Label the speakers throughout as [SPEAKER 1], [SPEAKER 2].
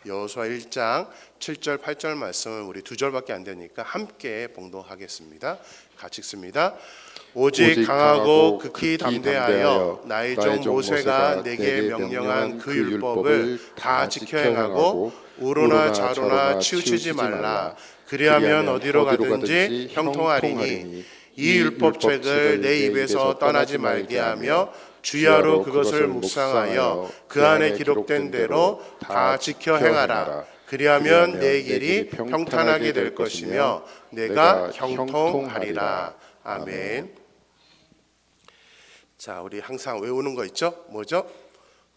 [SPEAKER 1] 여호수아 1장 7절 8절 말씀을 우리 2절밖에 안 되니까 함께 봉독하겠습니다. 같이 읽습니다. 오직 강하고 극히 담대하여 나의 종 모세가 내게 명령한 그 율법을 다 지켜 행하고 우로나 좌로나 치우치지 말라. 그리하면 어디로 가든지 형통하리니 이 율법책을 내 입에서 떠나지 말게 하며 주야로 그것을 묵상하여 그 안에 기록된 대로 다 지켜 행하라. 그리하면 내 길이 평탄하게 될 것이며 내가 형통하리라. 아멘. 자, 우리 항상 외우는 거 있죠? 뭐죠?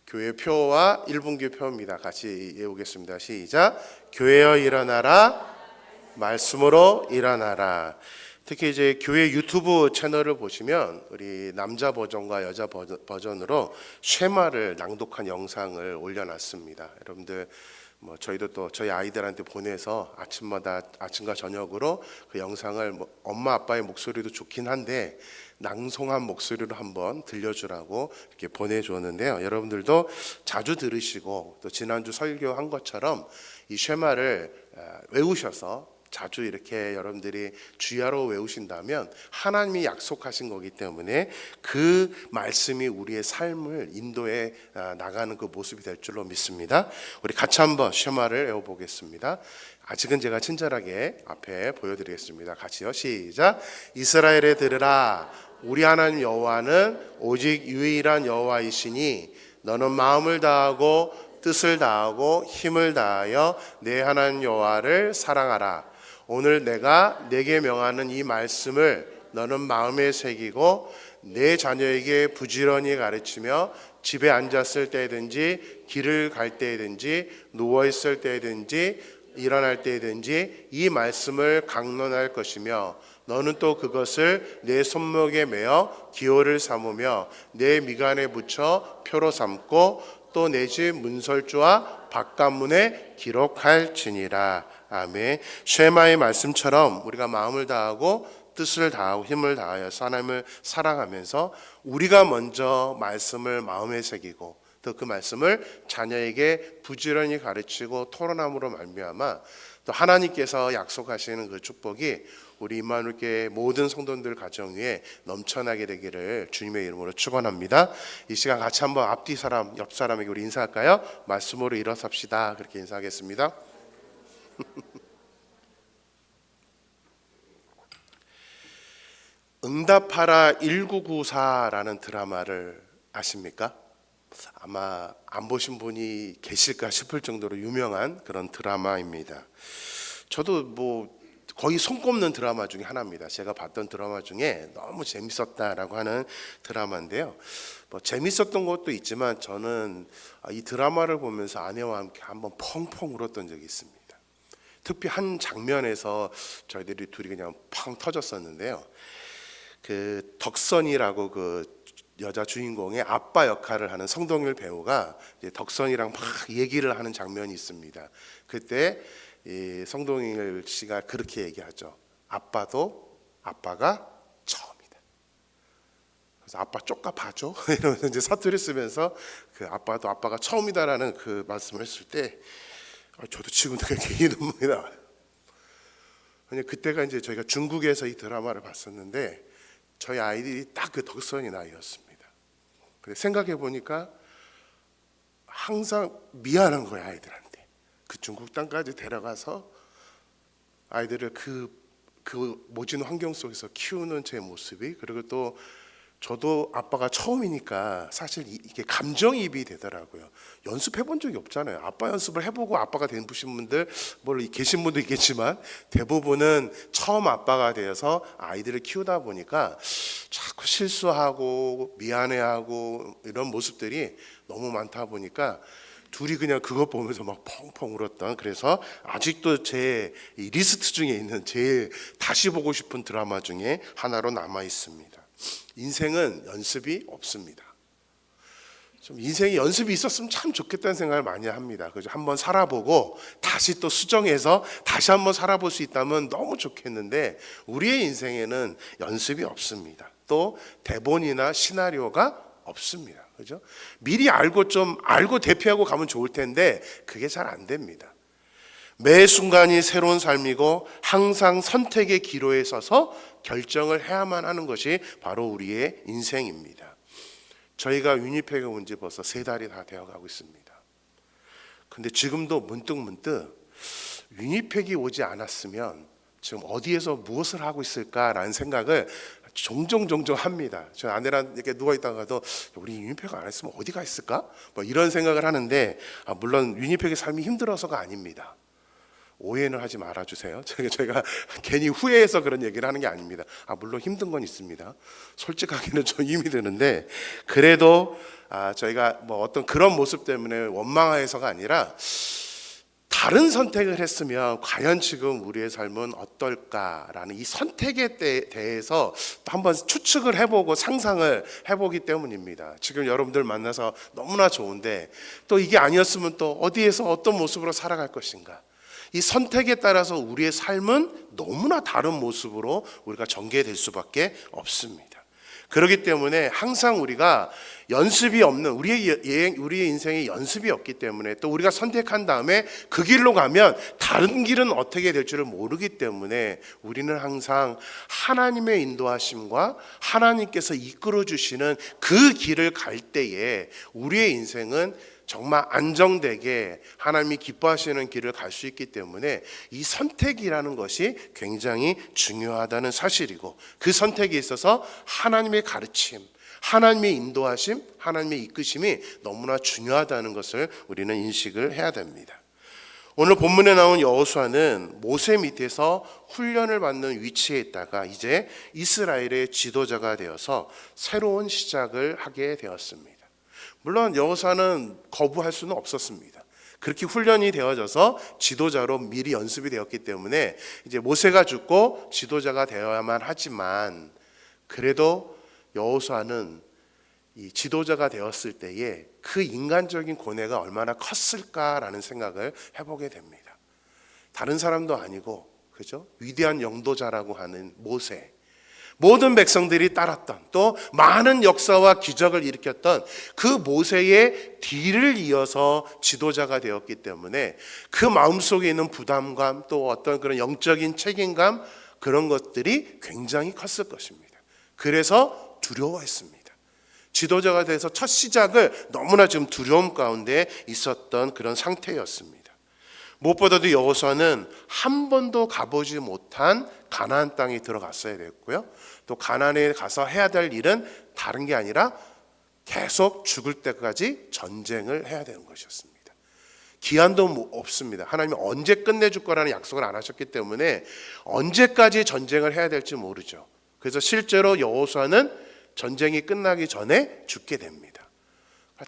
[SPEAKER 1] 교회 표와 1분기 표입니다. 같이 외우겠습니다. 시작. 교회여 일어나라. 말씀으로 일어나라. 특히 이제 교회 유튜브 채널을 보시면 우리 남자 버전과 여자 버전으로 쉐마를 낭독한 영상을 올려놨습니다. 여러분들 뭐 저희도 또 저희 아이들한테 보내서 아침과 저녁으로 그 영상을 엄마 아빠의 목소리도 좋긴 한데 낭송한 목소리로 한번 들려주라고 이렇게 보내주었는데요. 여러분들도 자주 들으시고 또 지난주 설교한 것처럼 이 쉐마를 외우셔서 자주 이렇게 여러분들이 주야로 외우신다면 하나님이 약속하신 거기 때문에 그 말씀이 우리의 삶을 인도해 나가는 그 모습이 될 줄로 믿습니다. 우리 같이 한번 쉐마를 외워보겠습니다. 아직은 제가 친절하게 앞에 보여드리겠습니다. 같이요. 시작. 이스라엘에 들으라. 우리 하나님 여호와는 오직 유일한 여호와이시니 너는 마음을 다하고 뜻을 다하고 힘을 다하여 내 하나님 여호와를 사랑하라. 오늘 내가 내게 명하는 이 말씀을 너는 마음에 새기고 내 자녀에게 부지런히 가르치며 집에 앉았을 때든지 길을 갈 때든지 누워있을 때든지 일어날 때든지 이 말씀을 강론할 것이며 너는 또 그것을 내 손목에 매어 기호를 삼으며 내 미간에 붙여 표로 삼고 또 내 집 문설주와 바깥문에 기록할지니라. 아멘. 쉐마의 말씀처럼 우리가 마음을 다하고 뜻을 다하고 힘을 다하여 하나님을 사랑하면서 우리가 먼저 말씀을 마음에 새기고 또 그 말씀을 자녀에게 부지런히 가르치고 토론함으로 말미암아 또 하나님께서 약속하시는 그 축복이 우리 임마누엘교회 모든 성도들 가정 위에 넘쳐나게 되기를 주님의 이름으로 축원합니다. 이 시간 같이 한번 앞뒤 사람 옆 사람에게 우리 인사할까요? 말씀으로 일어섭시다. 그렇게 인사하겠습니다. 응답하라 1994라는 드라마를 아십니까? 아마 안 보신 분이 계실까 싶을 정도로 유명한 그런 드라마입니다. 저도 뭐 거의 손꼽는 드라마 중에 하나입니다. 제가 봤던 드라마 중에 너무 재밌었다라고 하는 드라마인데요. 뭐 재밌었던 것도 있지만 저는 이 드라마를 보면서 아내와 함께 한번 펑펑 울었던 적이 있습니다. 특히 한 장면에서 저희들이 둘이 그냥 팡 터졌었는데요. 그 덕선이라고 그 여자 주인공의 아빠 역할을 하는 성동일 배우가 이제 덕선이랑 막 얘기를 하는 장면이 있습니다. 그때 이 성동일 씨가 그렇게 얘기하죠. 아빠가 처음이다. 그래서 아빠 쪽가 봐줘 이러면서 이제 사투리 쓰면서 그 아빠가 처음이다라는 그 말씀을 했을 때 저도 지금 되게 눈물이 나와요. 그때가 이제 저희가 중국에서 이 드라마를 봤었는데 저희 아이들이 딱 그 덕선이 나이였습니다. 생각해 보니까 항상 미안한 거예요. 아이들한테 그 중국 땅까지 데려가서 아이들을 그 모진 환경 속에서 키우는 제 모습이, 그리고 또 저도 아빠가 처음이니까 사실 이게 감정이입이 되더라고요. 연습해 본 적이 없잖아요. 아빠 연습을 해보고 아빠가 된 분들 계신 분도 있겠지만 대부분은 처음 아빠가 되어서 아이들을 키우다 보니까 자꾸 실수하고 미안해하고 이런 모습들이 너무 많다 보니까 둘이 그냥 그거 보면서 막 펑펑 울었던, 그래서 아직도 제 리스트 중에 있는 제일 다시 보고 싶은 드라마 중에 하나로 남아 있습니다. 인생은 연습이 없습니다. 좀 인생에 연습이 있었으면 참 좋겠다는 생각을 많이 합니다. 그죠? 한번 살아보고 다시 또 수정해서 다시 한번 살아볼 수 있다면 너무 좋겠는데 우리의 인생에는 연습이 없습니다. 또 대본이나 시나리오가 없습니다. 그죠? 미리 알고 좀 알고 대피하고 가면 좋을 텐데 그게 잘 안 됩니다. 매 순간이 새로운 삶이고 항상 선택의 기로에 서서 결정을 해야만 하는 것이 바로 우리의 인생입니다. 저희가 위니펙에 온 지 벌써 3달이 다 되어가고 있습니다. 근데 지금도 문득 위니펙이 오지 않았으면 지금 어디에서 무엇을 하고 있을까라는 생각을 종종 합니다. 저 아내랑 이렇게 누워 있다가도 우리 위니펙 안 했으면 어디가 있을까? 뭐 이런 생각을 하는데 물론 위니펙의 삶이 힘들어서가 아닙니다. 오해는 하지 말아주세요. 제가 괜히 후회해서 그런 얘기를 하는 게 아닙니다. 물론 힘든 건 있습니다. 솔직하게는 좀 힘이 드는데 그래도 저희가 뭐 어떤 그런 모습 때문에 원망해서가 아니라 다른 선택을 했으면 과연 지금 우리의 삶은 어떨까라는 이 선택에 대해서 또 한번 추측을 해보고 상상을 해보기 때문입니다. 지금 여러분들 만나서 너무나 좋은데 또 이게 아니었으면 또 어디에서 어떤 모습으로 살아갈 것인가. 이 선택에 따라서 우리의 삶은 너무나 다른 모습으로 우리가 전개될 수밖에 없습니다. 그렇기 때문에 항상 우리가 연습이 없는 우리의 인생에 연습이 없기 때문에 또 우리가 선택한 다음에 그 길로 가면 다른 길은 어떻게 될지를 모르기 때문에 우리는 항상 하나님의 인도하심과 하나님께서 이끌어 주시는 그 길을 갈 때에 우리의 인생은 정말 안정되게 하나님이 기뻐하시는 길을 갈 수 있기 때문에 이 선택이라는 것이 굉장히 중요하다는 사실이고 그 선택에 있어서 하나님의 가르침, 하나님의 인도하심, 하나님의 이끄심이 너무나 중요하다는 것을 우리는 인식을 해야 됩니다. 오늘 본문에 나온 여호수아는 모세 밑에서 훈련을 받는 위치에 있다가 이제 이스라엘의 지도자가 되어서 새로운 시작을 하게 되었습니다. 물론 여호수아는 거부할 수는 없었습니다. 그렇게 훈련이 되어져서 지도자로 미리 연습이 되었기 때문에 이제 모세가 죽고 지도자가 되어야만 하지만 그래도 여호수아는 이 지도자가 되었을 때에 그 인간적인 고뇌가 얼마나 컸을까라는 생각을 해보게 됩니다. 다른 사람도 아니고 그죠? 위대한 영도자라고 하는 모세, 모든 백성들이 따랐던 또 많은 역사와 기적을 일으켰던 그 모세의 뒤를 이어서 지도자가 되었기 때문에 그 마음속에 있는 부담감 또 어떤 그런 영적인 책임감 그런 것들이 굉장히 컸을 것입니다. 그래서 두려워했습니다. 지도자가 돼서 첫 시작을 너무나 좀 두려움 가운데 있었던 그런 상태였습니다. 무엇보다도 여호수아는 한 번도 가보지 못한 가나안 땅에 들어갔어야 됐고요. 또 가나안에 가서 해야 될 일은 다른 게 아니라 계속 죽을 때까지 전쟁을 해야 되는 것이었습니다. 기한도 없습니다. 하나님이 언제 끝내줄 거라는 약속을 안 하셨기 때문에 언제까지 전쟁을 해야 될지 모르죠. 그래서 실제로 여호수아는 전쟁이 끝나기 전에 죽게 됩니다.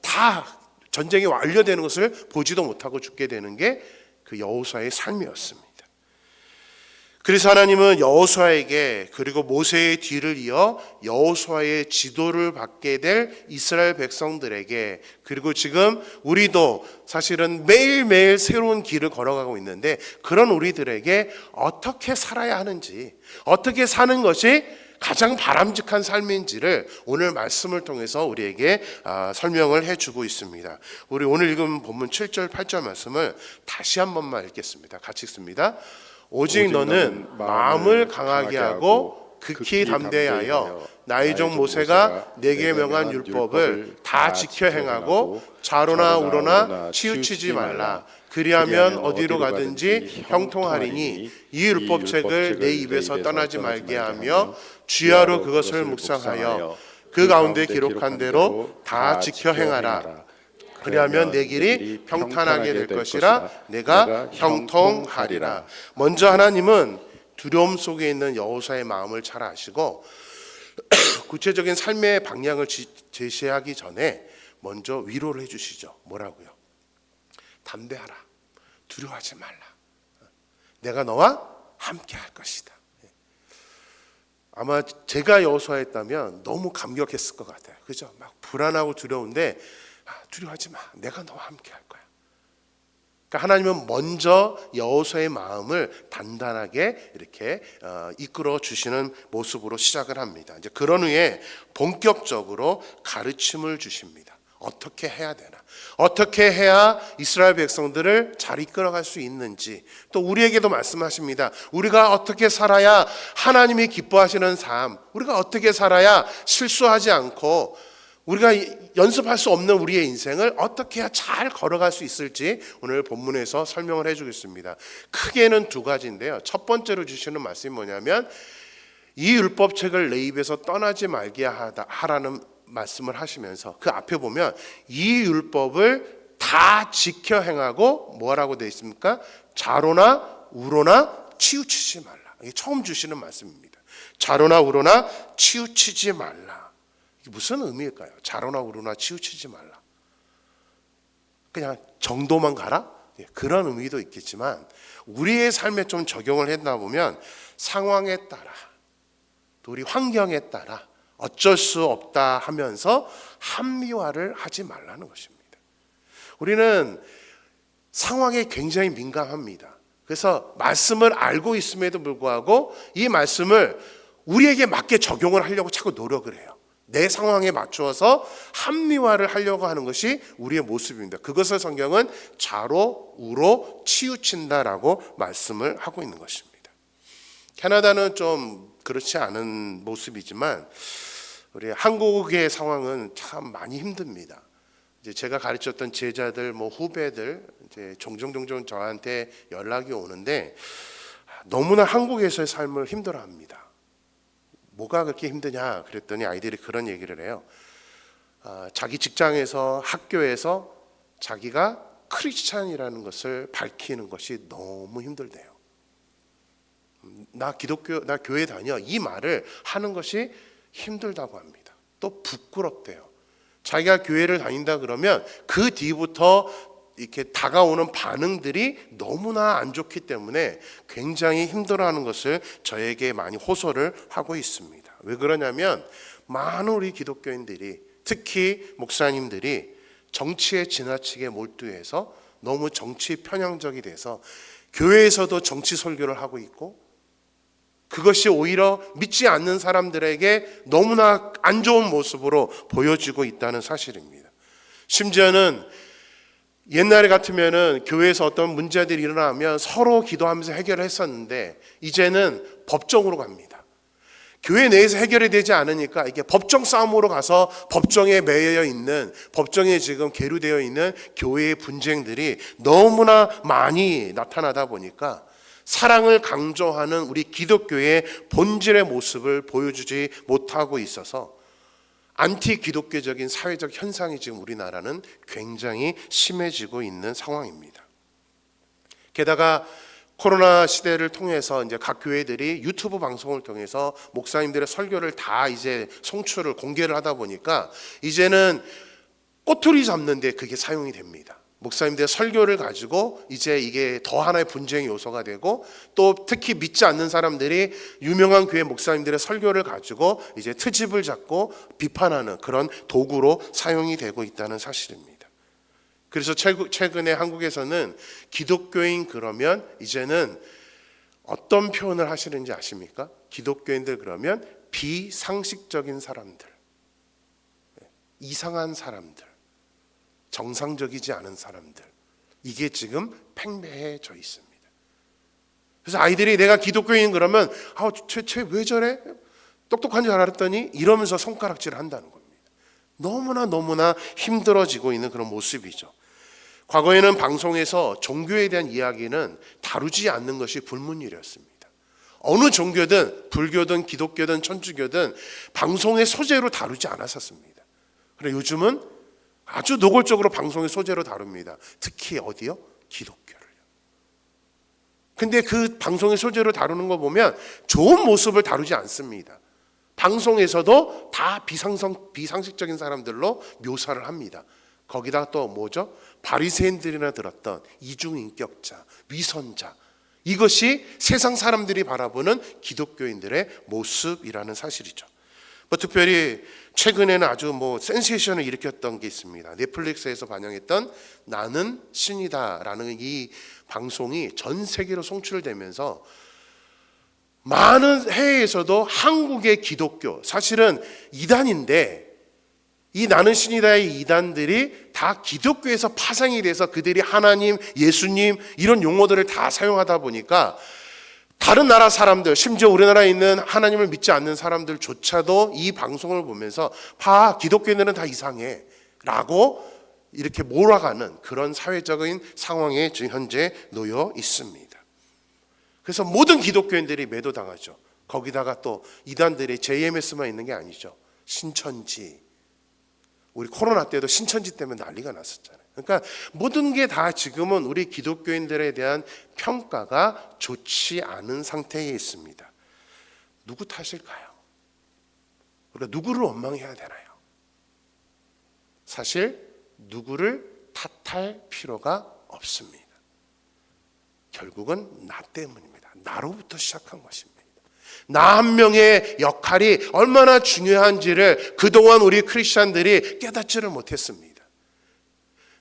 [SPEAKER 1] 다 전쟁이 완료되는 것을 보지도 못하고 죽게 되는 게 그 여호수아의 삶이었습니다. 그래서 하나님은 여호수아에게 그리고 모세의 뒤를 이어 여호수아의 지도를 받게 될 이스라엘 백성들에게 그리고 지금 우리도 사실은 매일매일 새로운 길을 걸어가고 있는데 그런 우리들에게 어떻게 살아야 하는지 어떻게 사는 것이 가장 바람직한 삶인지를 오늘 말씀을 통해서 우리에게 설명을 해주고 있습니다. 우리 오늘 읽은 본문 7절 8절 말씀을 다시 한 번만 읽겠습니다. 같이 읽습니다. 오직 너는 마음을 강하게 하고 극히 담대하여 나의 종 모세가 내게 명한 율법을 다 지켜 행하고 좌로나 우로나 치우치지 말라. 그리하면 어디로 가든지 형통하리니 이 율법책을 내 입에서 떠나지 말게 하며 주야로 그것을 묵상하여 그 가운데 기록한 대로 다 지켜 행하라. 그리하면 내 길이 평탄하게 될 것이라 내가 형통하리라. 먼저 하나님은 두려움 속에 있는 여호수아의 마음을 잘 아시고 구체적인 삶의 방향을 제시하기 전에 먼저 위로를 해주시죠. 뭐라고요? 담대하라. 두려워하지 말라. 내가 너와 함께 할 것이다. 아마 제가 여호수아였다면 너무 감격했을 것 같아요. 그죠? 막 불안하고 두려운데 두려워하지 마. 내가 너와 함께 할 거야. 그러니까 하나님은 먼저 여호수아의 마음을 단단하게 이렇게 이끌어 주시는 모습으로 시작을 합니다. 이제 그런 후에 본격적으로 가르침을 주십니다. 어떻게 해야 되나? 어떻게 해야 이스라엘 백성들을 잘 이끌어갈 수 있는지 또 우리에게도 말씀하십니다. 우리가 어떻게 살아야 하나님이 기뻐하시는 삶, 우리가 어떻게 살아야 실수하지 않고 우리가 연습할 수 없는 우리의 인생을 어떻게 해야 잘 걸어갈 수 있을지 오늘 본문에서 설명을 해주겠습니다. 크게는 두 가지인데요. 첫 번째로 주시는 말씀이 뭐냐면 이 율법책을 내 입에서 떠나지 말게 하라는 말씀을 하시면서 그 앞에 보면 이 율법을 다 지켜 행하고 뭐라고 되어 있습니까? 좌로나 우로나 치우치지 말라. 이게 처음 주시는 말씀입니다. 좌로나 우로나 치우치지 말라. 이게 무슨 의미일까요? 좌로나 우로나 치우치지 말라. 그냥 정도만 가라? 그런 의미도 있겠지만 우리의 삶에 좀 적용을 했나 보면 상황에 따라 또 우리 환경에 따라 어쩔 수 없다 하면서 합리화를 하지 말라는 것입니다. 우리는 상황에 굉장히 민감합니다. 그래서 말씀을 알고 있음에도 불구하고 이 말씀을 우리에게 맞게 적용을 하려고 자꾸 노력을 해요. 내 상황에 맞추어서 합리화를 하려고 하는 것이 우리의 모습입니다. 그것을 성경은 좌로 우로 치우친다라고 말씀을 하고 있는 것입니다. 캐나다는 좀 그렇지 않은 모습이지만 우리 한국의 상황은 참 많이 힘듭니다. 이제 제가 가르쳤던 제자들, 후배들 이제 종종 저한테 연락이 오는데 너무나 한국에서의 삶을 힘들어합니다. 뭐가 그렇게 힘드냐 그랬더니 아이들이 그런 얘기를 해요. 자기 직장에서 학교에서 자기가 크리스찬이라는 것을 밝히는 것이 너무 힘들대요. 나 교회 다녀 이 말을 하는 것이 힘들다고 합니다. 또 부끄럽대요. 자기가 교회를 다닌다 그러면 그 뒤부터 이렇게 다가오는 반응들이 너무나 안 좋기 때문에 굉장히 힘들어하는 것을 저에게 많이 호소를 하고 있습니다. 왜 그러냐면 많은 우리 기독교인들이 특히 목사님들이 정치에 지나치게 몰두해서 너무 정치 편향적이 돼서 교회에서도 정치 설교를 하고 있고 그것이 오히려 믿지 않는 사람들에게 너무나 안 좋은 모습으로 보여지고 있다는 사실입니다. 심지어는 옛날에 같으면은 교회에서 어떤 문제들이 일어나면 서로 기도하면서 해결을 했었는데 이제는 법정으로 갑니다. 교회 내에서 해결이 되지 않으니까 이게 법정 싸움으로 가서 법정에 매여 있는, 법정에 지금 계류되어 있는 교회의 분쟁들이 너무나 많이 나타나다 보니까 사랑을 강조하는 우리 기독교의 본질의 모습을 보여주지 못하고 있어서 안티 기독교적인 사회적 현상이 지금 우리나라는 굉장히 심해지고 있는 상황입니다. 게다가 코로나 시대를 통해서 이제 각 교회들이 유튜브 방송을 통해서 목사님들의 설교를 다 이제 송출을 공개를 하다 보니까 이제는 꼬투리 잡는데 그게 사용이 됩니다. 목사님들의 설교를 가지고 이제 이게 더 하나의 분쟁의 요소가 되고 또 특히 믿지 않는 사람들이 유명한 교회 목사님들의 설교를 가지고 이제 트집을 잡고 비판하는 그런 도구로 사용이 되고 있다는 사실입니다. 그래서 최근에 한국에서는 기독교인 그러면 이제는 어떤 표현을 하시는지 아십니까? 기독교인들 그러면 비상식적인 사람들, 이상한 사람들, 정상적이지 않은 사람들, 이게 지금 팽배해져 있습니다. 그래서 아이들이 내가 기독교인 그러면 쟤 왜 저래? 똑똑한 줄 알았더니 이러면서 손가락질을 한다는 겁니다. 너무나 힘들어지고 있는 그런 모습이죠. 과거에는 방송에서 종교에 대한 이야기는 다루지 않는 것이 불문율이었습니다. 어느 종교든 불교든 기독교든 천주교든 방송의 소재로 다루지 않았었습니다. 그런데 요즘은 아주 노골적으로 방송의 소재로 다룹니다. 특히 어디요? 기독교를요. 근데 그 방송의 소재로 다루는 거 보면 좋은 모습을 다루지 않습니다. 방송에서도 다 비상식적인 사람들로 묘사를 합니다. 거기다 또 뭐죠? 바리새인들이나 들었던 이중인격자, 위선자, 이것이 세상 사람들이 바라보는 기독교인들의 모습이라는 사실이죠. 특별히 최근에는 아주 센세이션을 일으켰던 게 있습니다. 넷플릭스에서 반영했던 나는 신이다라는 이 방송이 전 세계로 송출되면서 많은 해외에서도 한국의 기독교, 사실은 이단인데 이 나는 신이다의 이단들이 다 기독교에서 파생이 돼서 그들이 하나님, 예수님 이런 용어들을 다 사용하다 보니까 다른 나라 사람들, 심지어 우리나라에 있는 하나님을 믿지 않는 사람들조차도 이 방송을 보면서 봐, 기독교인들은 다 이상해 라고 이렇게 몰아가는 그런 사회적인 상황에 지금 현재 놓여 있습니다. 그래서 모든 기독교인들이 매도당하죠. 거기다가 또 이단들의 JMS만 있는 게 아니죠. 신천지, 우리 코로나 때도 신천지 때문에 난리가 났었잖아요. 그러니까 모든 게 다 지금은 우리 기독교인들에 대한 평가가 좋지 않은 상태에 있습니다. 누구 탓일까요? 우리가 누구를 원망해야 되나요? 사실 누구를 탓할 필요가 없습니다. 결국은 나 때문입니다. 나로부터 시작한 것입니다. 나 한 명의 역할이 얼마나 중요한지를 그동안 우리 크리스찬들이 깨닫지를 못했습니다.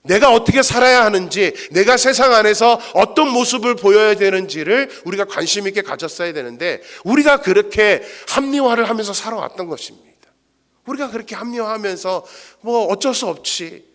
[SPEAKER 1] 내가 어떻게 살아야 하는지, 내가 세상 안에서 어떤 모습을 보여야 되는지를 우리가 관심 있게 가졌어야 되는데 우리가 그렇게 합리화를 하면서 살아왔던 것입니다. 우리가 그렇게 합리화하면서 뭐 어쩔 수 없지,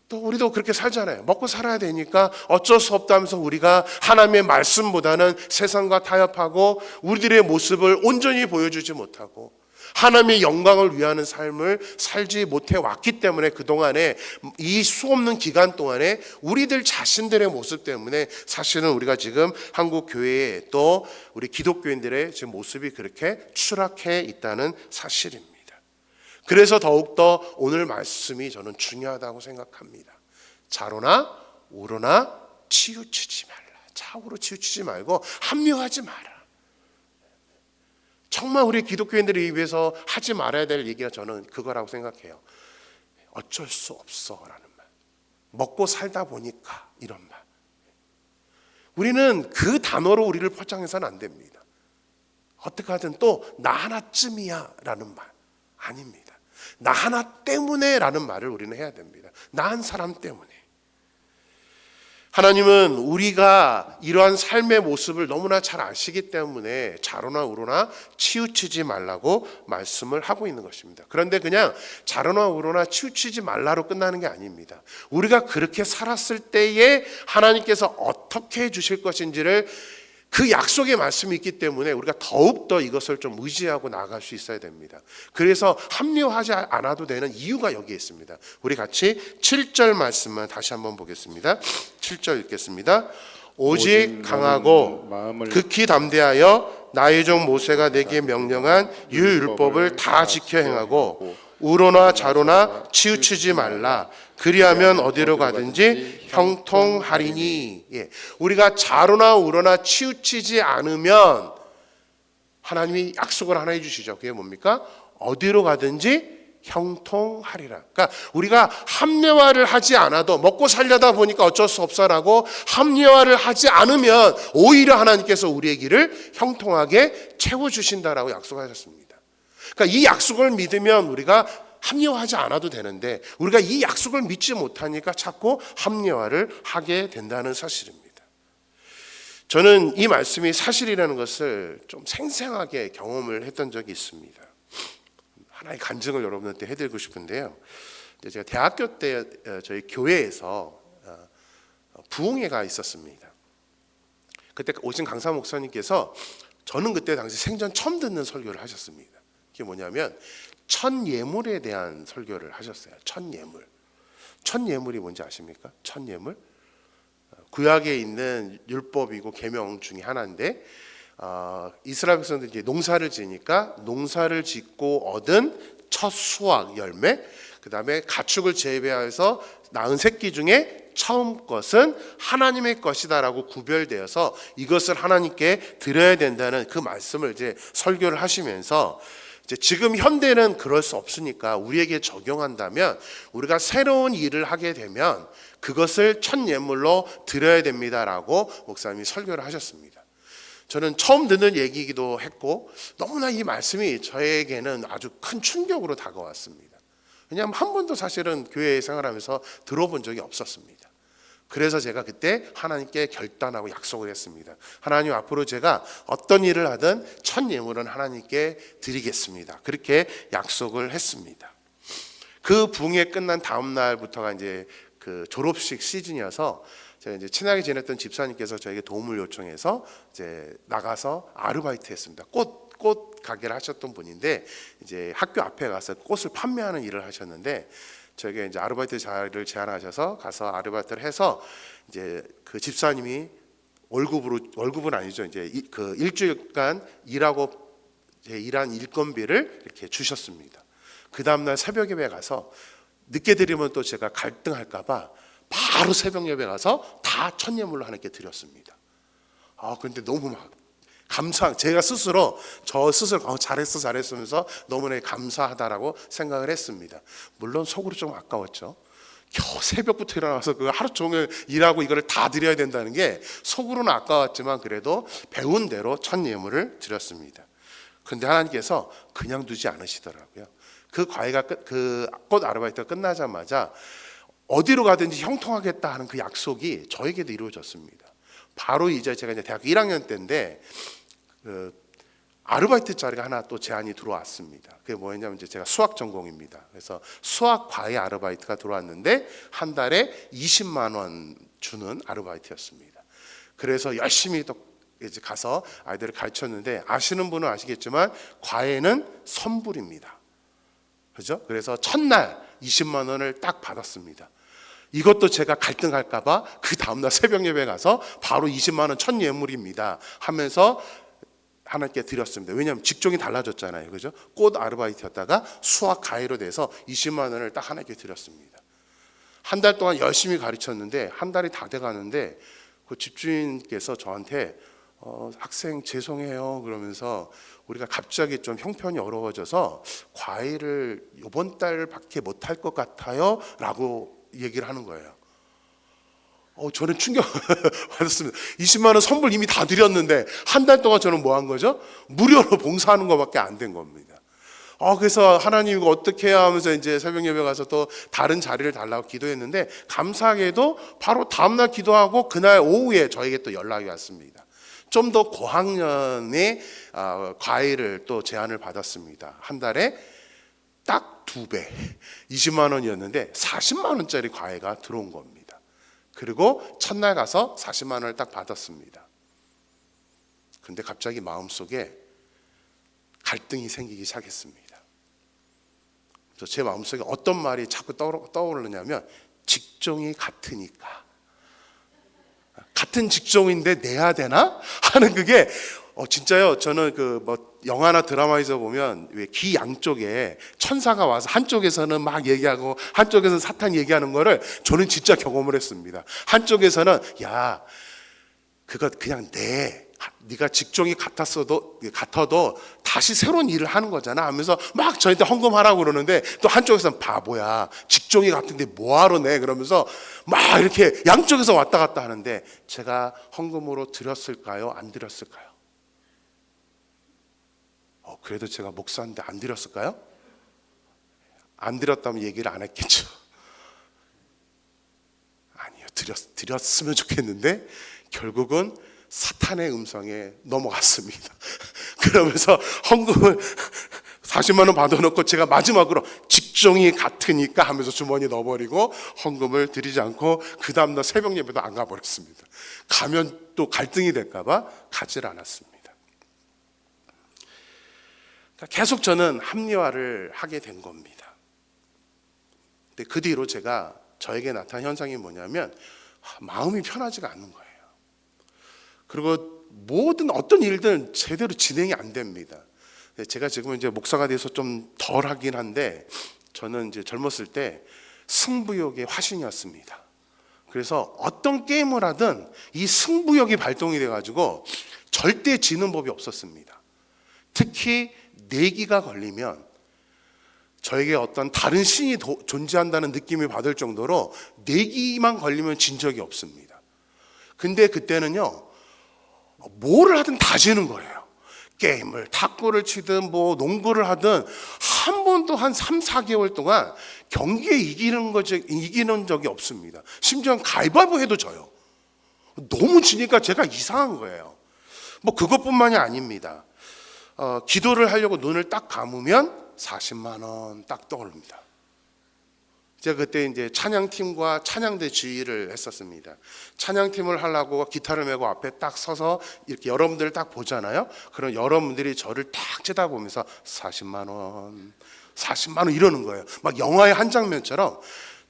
[SPEAKER 1] 또 우리도 그렇게 살잖아요. 먹고 살아야 되니까 어쩔 수 없다면서 우리가 하나님의 말씀보다는 세상과 타협하고 우리들의 모습을 온전히 보여주지 못하고 하나님의 영광을 위하는 삶을 살지 못해 왔기 때문에 그동안에 이 수없는 기간 동안에 우리들 자신들의 모습 때문에 사실은 우리가 지금 한국 교회에 또 우리 기독교인들의 지금 모습이 그렇게 추락해 있다는 사실입니다. 그래서 더욱더 오늘 말씀이 저는 중요하다고 생각합니다. 좌로나 우로나 치우치지 말라. 좌우로 치우치지 말고 합리화하지 마라. 정말 우리 기독교인들을 위해서 하지 말아야 될 얘기가 저는 그거라고 생각해요. 어쩔 수 없어 라는 말, 먹고 살다 보니까 이런 말. 우리는 그 단어로 우리를 포장해서는 안 됩니다. 어떻게 하든 또 나 하나쯤이야 라는 말 아닙니다. 나 하나 때문에 라는 말을 우리는 해야 됩니다. 나 한 사람 때문에. 하나님은 우리가 이러한 삶의 모습을 너무나 잘 아시기 때문에 좌로나 우로나 치우치지 말라고 말씀을 하고 있는 것입니다. 그런데 그냥 좌로나 우로나 치우치지 말라로 끝나는 게 아닙니다. 우리가 그렇게 살았을 때에 하나님께서 어떻게 해주실 것인지를 그 약속의 말씀이 있기 때문에 우리가 더욱더 이것을 좀 의지하고 나아갈 수 있어야 됩니다. 그래서 합리화하지 않아도 되는 이유가 여기에 있습니다. 우리 같이 7절 말씀만 다시 한번 보겠습니다. 7절 읽겠습니다. 오직 강하고 극히 담대하여 나의 종 모세가 내게 명령한 율법을 다 지켜 행하고 우로나 좌로나 치우치지 말라. 그리하면 어디로 가든지 형통하리니. 우리가 좌로나 우로나 치우치지 않으면 하나님이 약속을 하나 해주시죠. 그게 뭡니까? 어디로 가든지 형통하리라. 그러니까 우리가 합리화를 하지 않아도 먹고 살려다 보니까 어쩔 수 없어라고 합리화를 하지 않으면 오히려 하나님께서 우리의 길을 형통하게 채워주신다라고 약속하셨습니다. 그러니까 이 약속을 믿으면 우리가 합리화하지 않아도 되는데 우리가 이 약속을 믿지 못하니까 자꾸 합리화를 하게 된다는 사실입니다. 저는 이 말씀이 사실이라는 것을 좀 생생하게 경험을 했던 적이 있습니다. 하나의 간증을 여러분한테 해드리고 싶은데요. 제가 대학교 때 저희 교회에서 부흥회가 있었습니다. 그때 오신 강사 목사님께서 저는 그때 당시 생전 처음 듣는 설교를 하셨습니다. 그게 뭐냐면 천예물에 대한 설교를 하셨어요. 천예물. 천예물이 뭔지 아십니까? 천예물? 구약에 있는 율법이고 계명 중에 하나인데 이스라엘 백성들이 이제 농사를 지니까 농사를 짓고 얻은 첫 수확 열매, 그 다음에 가축을 재배해서 낳은 새끼 중에 처음 것은 하나님의 것이다라고 구별되어서 이것을 하나님께 드려야 된다는 그 말씀을 이제 설교를 하시면서 이제 지금 현대는 그럴 수 없으니까 우리에게 적용한다면 우리가 새로운 일을 하게 되면 그것을 첫 예물로 드려야 됩니다라고 목사님이 설교를 하셨습니다. 저는 처음 듣는 얘기이기도 했고 너무나 이 말씀이 저에게는 아주 큰 충격으로 다가왔습니다. 왜냐하면 한 번도 사실은 교회 생활하면서 들어본 적이 없었습니다. 그래서 제가 그때 하나님께 결단하고 약속을 했습니다. 하나님, 앞으로 제가 어떤 일을 하든 첫 예물은 하나님께 드리겠습니다. 그렇게 약속을 했습니다. 그 부흥회 끝난 다음 날부터가 이제 그 졸업식 시즌이어서 제가 이제 친하게 지냈던 집사님께서 저에게 도움을 요청해서 이제 나가서 아르바이트 했습니다. 꽃 가게를 하셨던 분인데 이제 학교 앞에 가서 꽃을 판매하는 일을 하셨는데 저에게 이제 아르바이트 자리를 제안하셔서 가서 아르바이트를 해서 이제 그 집사님이 월급은 아니죠. 이제 그 일주일간 일하고 일한 일건비를 이렇게 주셨습니다. 그 다음날 새벽 예배 가서 늦게 드리면 또 제가 갈등할까봐 바로 새벽 예배 가서 다 첫 예물로 하나님께 드렸습니다. 근데 너무 막 제가 스스로 잘했으면서 너무나 감사하다라고 생각을 했습니다. 물론 속으로 좀 아까웠죠. 겨우 새벽부터 일어나서 그 하루 종일 일하고 이거를 다 드려야 된다는 게 속으로는 아까웠지만 그래도 배운 대로 첫 예물을 드렸습니다. 그런데 하나님께서 그냥 두지 않으시더라고요. 그 꽃 아르바이트가 끝나자마자 어디로 가든지 형통하겠다 하는 그 약속이 저에게도 이루어졌습니다. 바로 이제 제가 이제 대학교 1학년 때인데 그 아르바이트 자리가 하나 또 제안이 들어왔습니다. 그게 뭐였냐면 이제 제가 수학 전공입니다. 그래서 수학 과외 아르바이트가 들어왔는데 한 달에 20만 원 주는 아르바이트였습니다. 그래서 열심히 또 이제 가서 아이들을 가르쳤는데 아시는 분은 아시겠지만 과외는 선불입니다. 그죠? 그래서 첫날 20만 원을 딱 받았습니다. 이것도 제가 갈등할까봐 그 다음날 새벽 예배 가서 바로 20만 원 첫 예물입니다 하면서 하나님께 드렸습니다. 왜냐하면 직종이 달라졌잖아요. 그죠? 꽃 아르바이트였다가 수학 과외로 돼서 20만 원을 딱 하나님께 드렸습니다. 한 달 동안 열심히 가르쳤는데 한 달이 다 돼가는데 그 집주인께서 저한테 학생 죄송해요 그러면서 우리가 갑자기 좀 형편이 어려워져서 과외를 이번 달밖에 못할 것 같아요 라고 얘기를 하는 거예요. 저는 충격 받았습니다. 20만 원 선불 이미 다 드렸는데 한 달 동안 저는 뭐 한 거죠? 무료로 봉사하는 것밖에 안 된 겁니다. 그래서 하나님 이거 어떻게 해야 하면서 이제 새벽 예배 가서 또 다른 자리를 달라고 기도했는데 감사하게도 바로 다음날 기도하고 그날 오후에 저에게 또 연락이 왔습니다. 좀 더 고학년의 과외를 또 제안을 받았습니다. 한 달에 딱 2배 20만 원이었는데 40만 원짜리 과외가 들어온 겁니다. 그리고 첫날 가서 40만 원을 딱 받았습니다. 근데 갑자기 마음속에 갈등이 생기기 시작했습니다. 그래서 제 마음속에 어떤 말이 자꾸 떠오르냐면 직종이 같으니까 같은 직종인데 내야 되나? 하는 그게 진짜요. 저는 그 영화나 드라마에서 보면 왜 기 양쪽에 천사가 와서 한쪽에서는 막 얘기하고 한쪽에서는 사탄 얘기하는 거를 저는 진짜 경험을 했습니다. 한쪽에서는 야 그것 그냥 네가 직종이 같아도 다시 새로운 일을 하는 거잖아 하면서 막 저한테 헌금하라고 그러는데 또 한쪽에서는 바보야 직종이 같은데 뭐하러 내 그러면서 막 이렇게 양쪽에서 왔다 갔다 하는데 제가 헌금으로 드렸을까요? 안 드렸을까요? 그래도 제가 목사인데 안 드렸을까요? 안 드렸다면 얘기를 안 했겠죠. 아니요, 드렸으면 좋겠는데 결국은 사탄의 음성에 넘어갔습니다. 그러면서 헌금을 40만 원 받아놓고 제가 마지막으로 직종이 같으니까 하면서 주머니에 넣어버리고 헌금을 드리지 않고 그 다음날 새벽 예배도 안 가버렸습니다. 가면 또 갈등이 될까봐 가지를 않았습니다. 계속 저는 합리화를 하게 된 겁니다. 근데 그 뒤로 저에게 나타난 현상이 뭐냐면 마음이 편하지가 않는 거예요. 그리고 어떤 일들은 제대로 진행이 안 됩니다. 제가 지금 이제 목사가 돼서 좀 덜 하긴 한데 저는 이제 젊었을 때 승부욕의 화신이었습니다. 그래서 어떤 게임을 하든 이 승부욕이 발동이 돼가지고 절대 지는 법이 없었습니다. 특히 내기가 걸리면 저에게 어떤 다른 신이 존재한다는 느낌을 받을 정도로 내기만 걸리면 진 적이 없습니다. 근데 그때는요 뭐를 하든 다 지는 거예요. 게임을 탁구를 치든 농구를 하든 한 번도 한 3, 4개월 동안 경기에 이기는 적이 없습니다. 심지어 가위바위보 해도 져요. 너무 지니까 제가 이상한 거예요. 그것뿐만이 아닙니다. 기도를 하려고 눈을 딱 감으면 40만 원 딱 떠오릅니다. 제가 그때 이제 찬양팀과 찬양대 지휘를 했었습니다. 찬양팀을 하려고 기타를 메고 앞에 딱 서서 이렇게 여러분들을 딱 보잖아요. 그럼 여러분들이 저를 딱 쳐다보면서 40만 원, 40만 원 이러는 거예요. 막 영화의 한 장면처럼.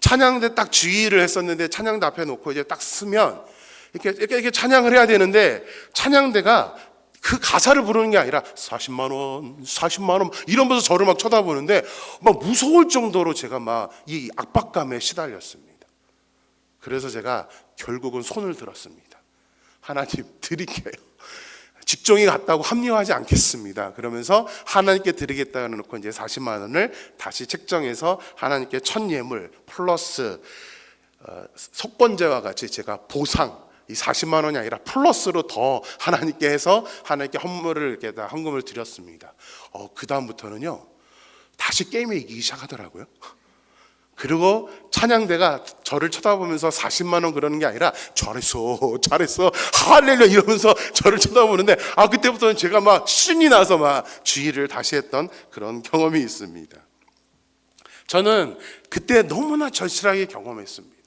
[SPEAKER 1] 찬양대 딱 지휘를 했었는데 찬양대 앞에 놓고 이제 딱 쓰면 이렇게 찬양을 해야 되는데 찬양대가 그 가사를 부르는 게 아니라 40만 원, 40만 원 이러면서 저를 막 쳐다보는데 막 무서울 정도로 제가 막 이 압박감에 시달렸습니다. 그래서 제가 결국은 손을 들었습니다. 하나님 드릴게요. 직종이 같다고 합리화하지 않겠습니다. 그러면서 하나님께 드리겠다 해놓고 이제 40만 원을 다시 책정해서 하나님께 첫 예물 플러스 속번제와 같이 제가 보상 이 40만 원이 아니라 플러스로 더 하나님께 해서 하나님께 헌물을 이렇게 다 헌금을 드렸습니다. 그 다음부터는요 다시 게임에 이기기 시작하더라고요. 그리고 찬양대가 저를 쳐다보면서 40만 원 그러는 게 아니라 잘했어 할렐루야 이러면서 저를 쳐다보는데 그때부터는 제가 막 신이 나서 막 주의를 다시 했던 그런 경험이 있습니다. 저는 그때 너무나 절실하게 경험했습니다.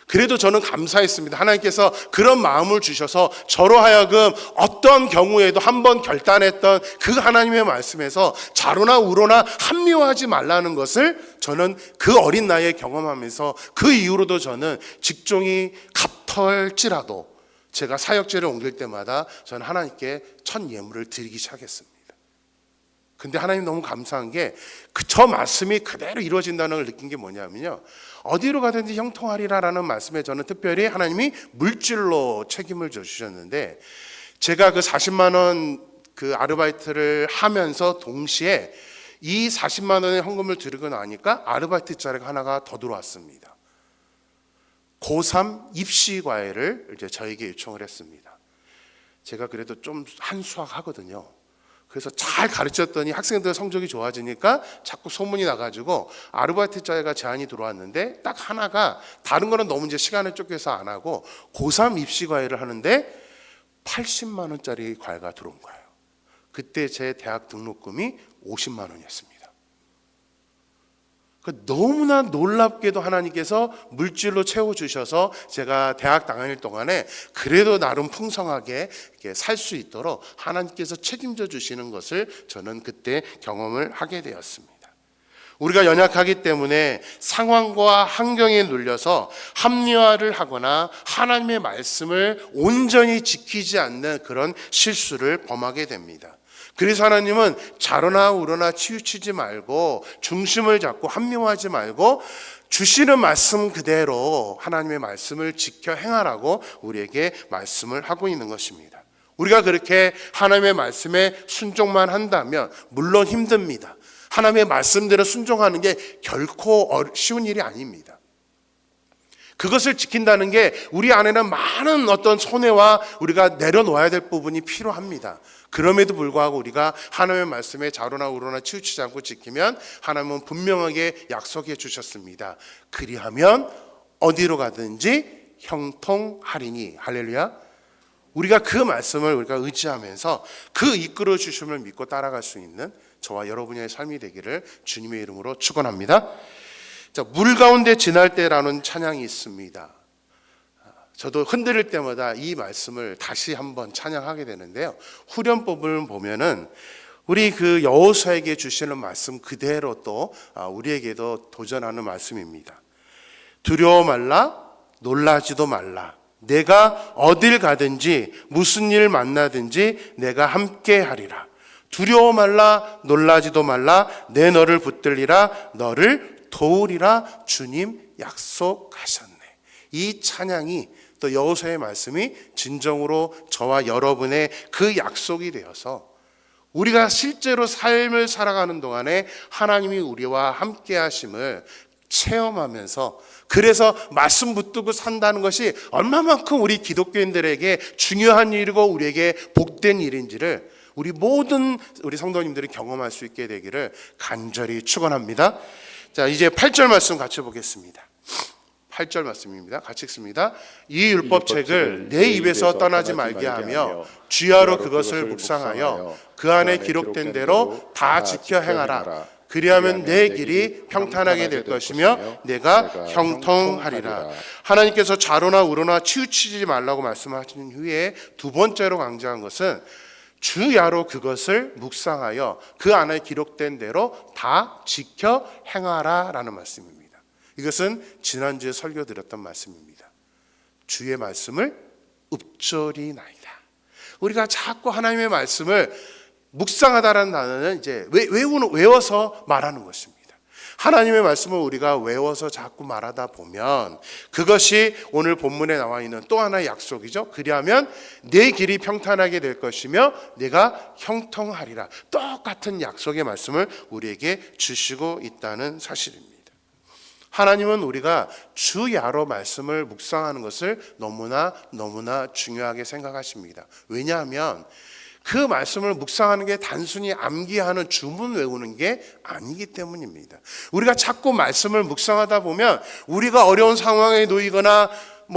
[SPEAKER 1] 그래도 저는 감사했습니다. 하나님께서 그런 마음을 주셔서 저로 하여금 어떤 경우에도 한번 결단했던 그 하나님의 말씀에서 자로나 우로나 합리화하지 말라는 것을 저는 그 어린 나이에 경험하면서 그 이후로도 저는 직종이 같을지라도 제가 사역지를 옮길 때마다 저는 하나님께 첫 예물을 드리기 시작했습니다. 근데 하나님 너무 감사한 게 저 말씀이 그대로 이루어진다는 걸 느낀 게 뭐냐면요, 어디로 가든지 형통하리라라는 말씀에 저는 특별히 하나님이 물질로 책임을 져주셨는데, 제가 그 40만 원 그 아르바이트를 하면서 동시에 이 40만 원의 헌금을 드리고 나니까 아르바이트 자리가 하나가 더 들어왔습니다. 고3 입시 과외를 이제 저에게 요청을 했습니다. 제가 그래도 좀 한수학 하거든요. 그래서 잘 가르쳤더니 학생들 성적이 좋아지니까 자꾸 소문이 나가지고 아르바이트 자리가 제안이 들어왔는데 딱 하나가, 다른 거는 너무 이제 시간을 쫓겨서 안 하고 고3 입시 과외를 하는데 80만 원짜리 과외가 들어온 거예요. 그때 제 대학 등록금이 50만 원이었습니다. 너무나 놀랍게도 하나님께서 물질로 채워주셔서 제가 대학 다닐 동안에 그래도 나름 풍성하게 살 수 있도록 하나님께서 책임져 주시는 것을 저는 그때 경험을 하게 되었습니다. 우리가 연약하기 때문에 상황과 환경에 눌려서 합리화를 하거나 하나님의 말씀을 온전히 지키지 않는 그런 실수를 범하게 됩니다. 그래서 하나님은 자로나 우로나 치우치지 말고 중심을 잡고 합리화하지 말고 주시는 말씀 그대로 하나님의 말씀을 지켜 행하라고 우리에게 말씀을 하고 있는 것입니다. 우리가 그렇게 하나님의 말씀에 순종만 한다면 물론 힘듭니다. 하나님의 말씀대로 순종하는 게 결코 쉬운 일이 아닙니다. 그것을 지킨다는 게 우리 안에는 많은 어떤 손해와 우리가 내려놓아야 될 부분이 필요합니다. 그럼에도 불구하고 우리가 하나님의 말씀에 자로나 우로나 치우치지 않고 지키면 하나님은 분명하게 약속해 주셨습니다. 그리하면 어디로 가든지 형통하리니. 할렐루야. 우리가 그 말씀을 우리가 의지하면서 그 이끌어 주심을 믿고 따라갈 수 있는 저와 여러분의 삶이 되기를 주님의 이름으로 축원합니다. 자, 물 가운데 지날 때라는 찬양이 있습니다. 저도 흔들릴 때마다 이 말씀을 다시 한번 찬양하게 되는데요. 후렴법을 보면은 우리 그 여호수아에게 주시는 말씀 그대로 또 우리에게도 도전하는 말씀입니다. 두려워 말라, 놀라지도 말라. 내가 어딜 가든지 무슨 일 만나든지 내가 함께 하리라. 두려워 말라, 놀라지도 말라. 내 너를 붙들리라, 너를 도우리라. 주님 약속하셨네. 이 찬양이 또 여호수아의 말씀이 진정으로 저와 여러분의 그 약속이 되어서 우리가 실제로 삶을 살아가는 동안에 하나님이 우리와 함께 하심을 체험하면서, 그래서 말씀 붙들고 산다는 것이 얼마만큼 우리 기독교인들에게 중요한 일이고 우리에게 복된 일인지를 우리 모든 우리 성도님들이 경험할 수 있게 되기를 간절히 축원합니다. 자, 이제 8절 말씀 같이 보겠습니다. 8절 말씀입니다. 같이 읽습니다. 이 율법책을 내 입에서 떠나지 말게 하며 주야로 그것을 묵상하여 그 안에 기록된 대로 다 지켜 행하라. 그리하면 내 길이 평탄하게 될 것이며 내가 형통하리라. 하나님께서 좌로나 우로나 치우치지 말라고 말씀하신 후에 두 번째로 강조한 것은 주야로 그것을 묵상하여 그 안에 기록된 대로 다 지켜 행하라라는 말씀입니다. 이것은 지난주에 설교 드렸던 말씀입니다. 주의 말씀을 읊조리 나이다. 우리가 자꾸 하나님의 말씀을 묵상하다라는 단어는 이제 외워서 말하는 것입니다. 하나님의 말씀을 우리가 외워서 자꾸 말하다 보면 그것이 오늘 본문에 나와 있는 또 하나의 약속이죠. 그리하면 내 길이 평탄하게 될 것이며 내가 형통하리라. 똑같은 약속의 말씀을 우리에게 주시고 있다는 사실입니다. 하나님은 우리가 주야로 말씀을 묵상하는 것을 너무나 중요하게 생각하십니다. 왜냐하면 그 말씀을 묵상하는 게 단순히 암기하는 주문 외우는 게 아니기 때문입니다. 우리가 자꾸 말씀을 묵상하다 보면 우리가 어려운 상황에 놓이거나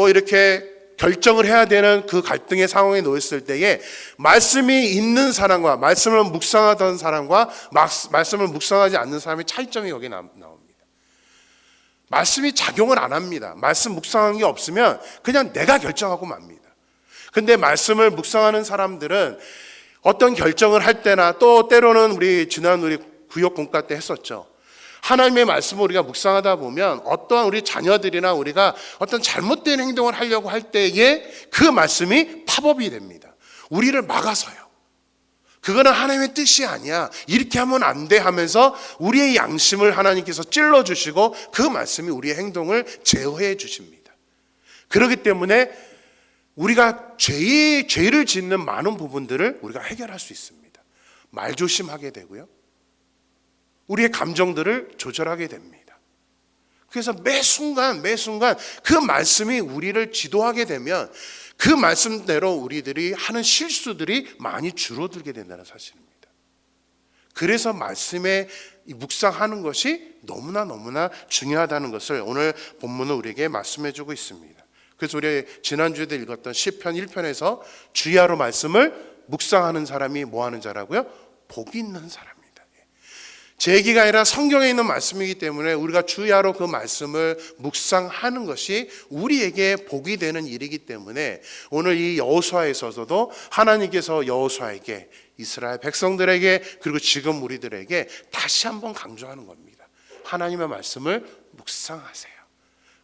[SPEAKER 1] 이렇게 결정을 해야 되는 그 갈등의 상황에 놓였을 때에 말씀이 있는 사람과 말씀을 묵상하던 사람과 말씀을 묵상하지 않는 사람의 차이점이 여기 나옵니다. 말씀이 작용을 안 합니다. 말씀 묵상한 게 없으면 그냥 내가 결정하고 맙니다. 근데 말씀을 묵상하는 사람들은 어떤 결정을 할 때나 또 때로는 우리 구역 공과 때 했었죠. 하나님의 말씀을 우리가 묵상하다 보면 어떠한 우리 자녀들이나 우리가 어떤 잘못된 행동을 하려고 할 때에 그 말씀이 팝업이 됩니다. 우리를 막아서요. 그거는 하나님의 뜻이 아니야. 이렇게 하면 안 돼 하면서 우리의 양심을 하나님께서 찔러주시고 그 말씀이 우리의 행동을 제어해 주십니다. 그렇기 때문에 우리가 죄를 짓는 많은 부분들을 우리가 해결할 수 있습니다. 말조심하게 되고요. 우리의 감정들을 조절하게 됩니다. 그래서 매 순간 그 말씀이 우리를 지도하게 되면 그 말씀대로 우리들이 하는 실수들이 많이 줄어들게 된다는 사실입니다. 그래서 말씀에 묵상하는 것이 너무나 중요하다는 것을 오늘 본문은 우리에게 말씀해주고 있습니다. 그래서 우리 지난주에도 읽었던 시편 1편에서 주야로 말씀을 묵상하는 사람이 뭐 하는 자라고요? 복이 있는 사람입니다. 제 얘기가 아니라 성경에 있는 말씀이기 때문에 우리가 주야로 그 말씀을 묵상하는 것이 우리에게 복이 되는 일이기 때문에 오늘 이 여호수아에서도 하나님께서 여호수아에게 이스라엘 백성들에게 그리고 지금 우리들에게 다시 한번 강조하는 겁니다. 하나님의 말씀을 묵상하세요.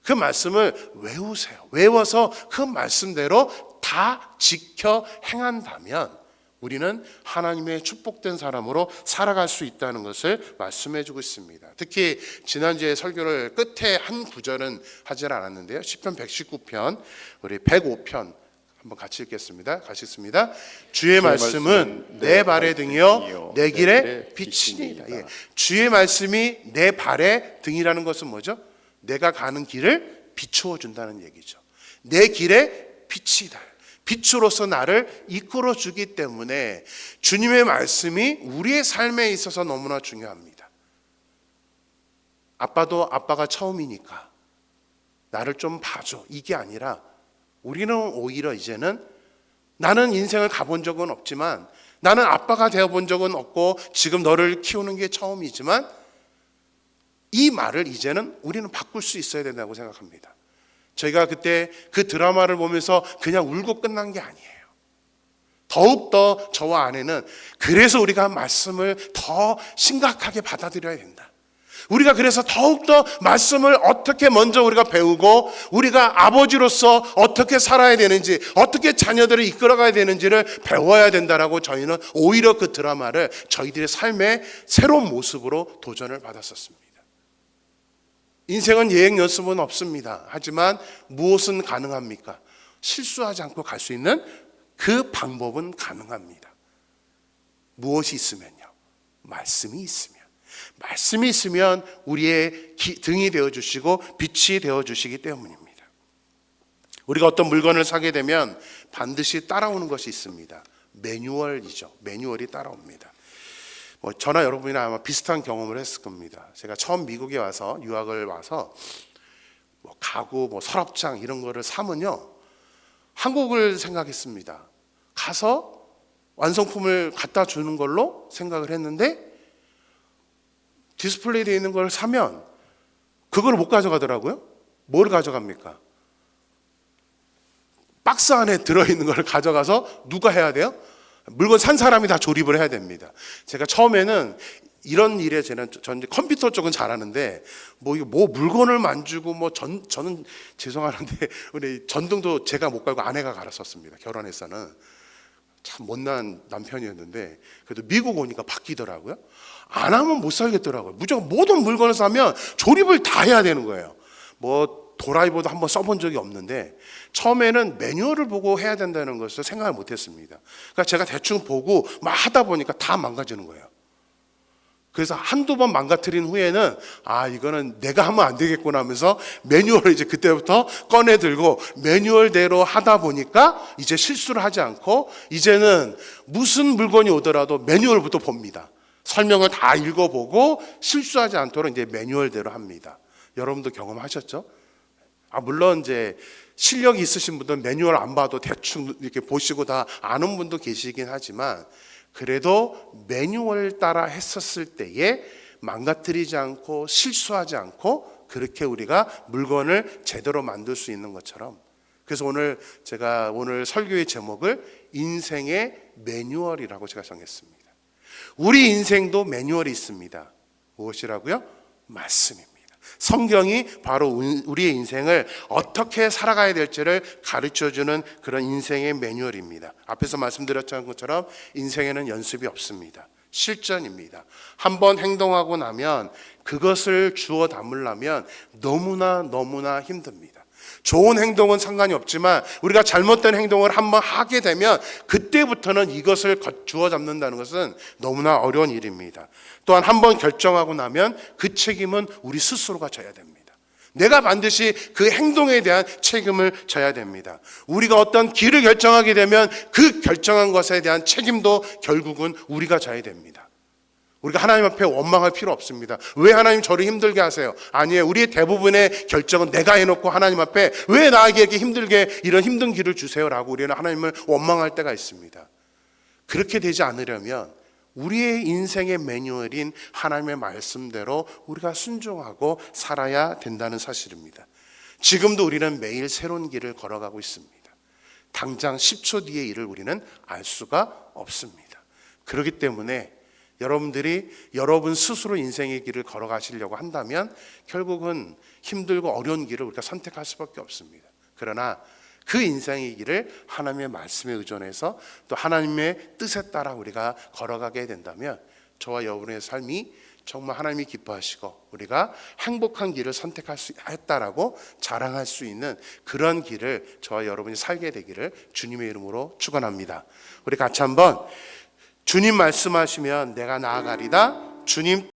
[SPEAKER 1] 그 말씀을 외우세요. 외워서 그 말씀대로 다 지켜 행한다면 우리는 하나님의 축복된 사람으로 살아갈 수 있다는 것을 말씀해주고 있습니다. 특히 지난주에 설교를 끝에 한 구절은 하지 않았는데요. 시편 119편, 우리 105편 한번 같이 읽겠습니다. 같이 읽습니다. 주의 말씀은 내 발의 등이요 내 길의 빛이니이다. 예. 주의 말씀이 내 발의 등이라는 것은 뭐죠? 내가 가는 길을 비추어 준다는 얘기죠. 내 길의 빛이다. 빛으로서 나를 이끌어 주기 때문에 주님의 말씀이 우리의 삶에 있어서 너무나 중요합니다. 아빠도 아빠가 처음이니까 나를 좀 봐줘. 이게 아니라 우리는 오히려 이제는 나는 인생을 가본 적은 없지만 나는 아빠가 되어본 적은 없고 지금 너를 키우는 게 처음이지만 이 말을 이제는 우리는 바꿀 수 있어야 된다고 생각합니다. 저희가 그때 그 드라마를 보면서 그냥 울고 끝난 게 아니에요. 더욱더 저와 아내는 그래서 우리가 말씀을 더 심각하게 받아들여야 된다. 우리가 그래서 더욱더 말씀을 어떻게 먼저 우리가 배우고 우리가 아버지로서 어떻게 살아야 되는지 어떻게 자녀들을 이끌어가야 되는지를 배워야 된다라고 저희는 오히려 그 드라마를 저희들의 삶의 새로운 모습으로 도전을 받았었습니다. 인생은 예행 연습은 없습니다. 하지만 무엇은 가능합니까? 실수하지 않고 갈 수 있는 그 방법은 가능합니다. 무엇이 있으면요? 말씀이 있으면. 말씀이 있으면 우리의 등이 되어주시고 빛이 되어주시기 때문입니다. 우리가 어떤 물건을 사게 되면 반드시 따라오는 것이 있습니다. 매뉴얼이죠. 매뉴얼이 따라옵니다. 저나 여러분이나 아마 비슷한 경험을 했을 겁니다. 제가 처음 미국에 와서 유학을 와서 가구, 서랍장 이런 거를 사면요 한국을 생각했습니다. 가서 완성품을 갖다 주는 걸로 생각을 했는데 디스플레이 되어 있는 걸 사면 그걸 못 가져가더라고요. 뭘 가져갑니까? 박스 안에 들어있는 걸 가져가서 누가 해야 돼요? 물건 산 사람이 다 조립을 해야 됩니다. 제가 처음에는 이런 일에 전 컴퓨터 쪽은 잘하는데 뭐 물건을 만지고 저는 죄송한데 우리 전등도 제가 못 갈고 아내가 갈았었습니다. 결혼해서는 참 못난 남편이었는데 그래도 미국 오니까 바뀌더라고요. 안 하면 못 살겠더라고요. 무조건 모든 물건을 사면 조립을 다 해야 되는 거예요. 도라이버도 한번 써본 적이 없는데 처음에는 매뉴얼을 보고 해야 된다는 것을 생각을 못했습니다. 그러니까 제가 대충 보고 막 하다 보니까 다 망가지는 거예요. 그래서 한두 번 망가뜨린 후에는 이거는 내가 하면 안 되겠구나 하면서 매뉴얼을 이제 그때부터 꺼내 들고 매뉴얼대로 하다 보니까 이제 실수를 하지 않고 이제는 무슨 물건이 오더라도 매뉴얼부터 봅니다. 설명을 다 읽어보고 실수하지 않도록 이제 매뉴얼대로 합니다. 여러분도 경험하셨죠? 물론 이제 실력이 있으신 분들은 매뉴얼 안 봐도 대충 이렇게 보시고 다 아는 분도 계시긴 하지만 그래도 매뉴얼 따라 했었을 때에 망가뜨리지 않고 실수하지 않고 그렇게 우리가 물건을 제대로 만들 수 있는 것처럼 그래서 제가 오늘 설교의 제목을 인생의 매뉴얼이라고 제가 정했습니다. 우리 인생도 매뉴얼이 있습니다. 무엇이라고요? 말씀입니다. 성경이 바로 우리의 인생을 어떻게 살아가야 될지를 가르쳐주는 그런 인생의 매뉴얼입니다. 앞에서 말씀드렸던 것처럼 인생에는 연습이 없습니다. 실전입니다. 한번 행동하고 나면 그것을 주워 담으려면 너무나 힘듭니다. 좋은 행동은 상관이 없지만 우리가 잘못된 행동을 한번 하게 되면 그때부터는 이것을 주워 잡는다는 것은 너무나 어려운 일입니다. 또한 한번 결정하고 나면 그 책임은 우리 스스로가 져야 됩니다. 내가 반드시 그 행동에 대한 책임을 져야 됩니다. 우리가 어떤 길을 결정하게 되면 그 결정한 것에 대한 책임도 결국은 우리가 져야 됩니다. 우리가 하나님 앞에 원망할 필요 없습니다. 왜 하나님 저를 힘들게 하세요? 아니에요. 우리의 대부분의 결정은 내가 해놓고 하나님 앞에 왜 나에게 이렇게 힘들게 이런 힘든 길을 주세요라고 우리는 하나님을 원망할 때가 있습니다. 그렇게 되지 않으려면 우리의 인생의 매뉴얼인 하나님의 말씀대로 우리가 순종하고 살아야 된다는 사실입니다. 지금도 우리는 매일 새로운 길을 걸어가고 있습니다. 당장 10초 뒤의 일을 우리는 알 수가 없습니다. 그렇기 때문에 여러분들이 여러분 스스로 인생의 길을 걸어가시려고 한다면 결국은 힘들고 어려운 길을 우리가 선택할 수밖에 없습니다. 그러나 그 인생의 길을 하나님의 말씀에 의존해서 또 하나님의 뜻에 따라 우리가 걸어가게 된다면 저와 여러분의 삶이 정말 하나님이 기뻐하시고 우리가 행복한 길을 선택할 수 했다라고 자랑할 수 있는 그런 길을 저와 여러분이 살게 되기를 주님의 이름으로 축원합니다. 우리 같이 한번 주님 말씀하시면 내가 나아가리다. 주님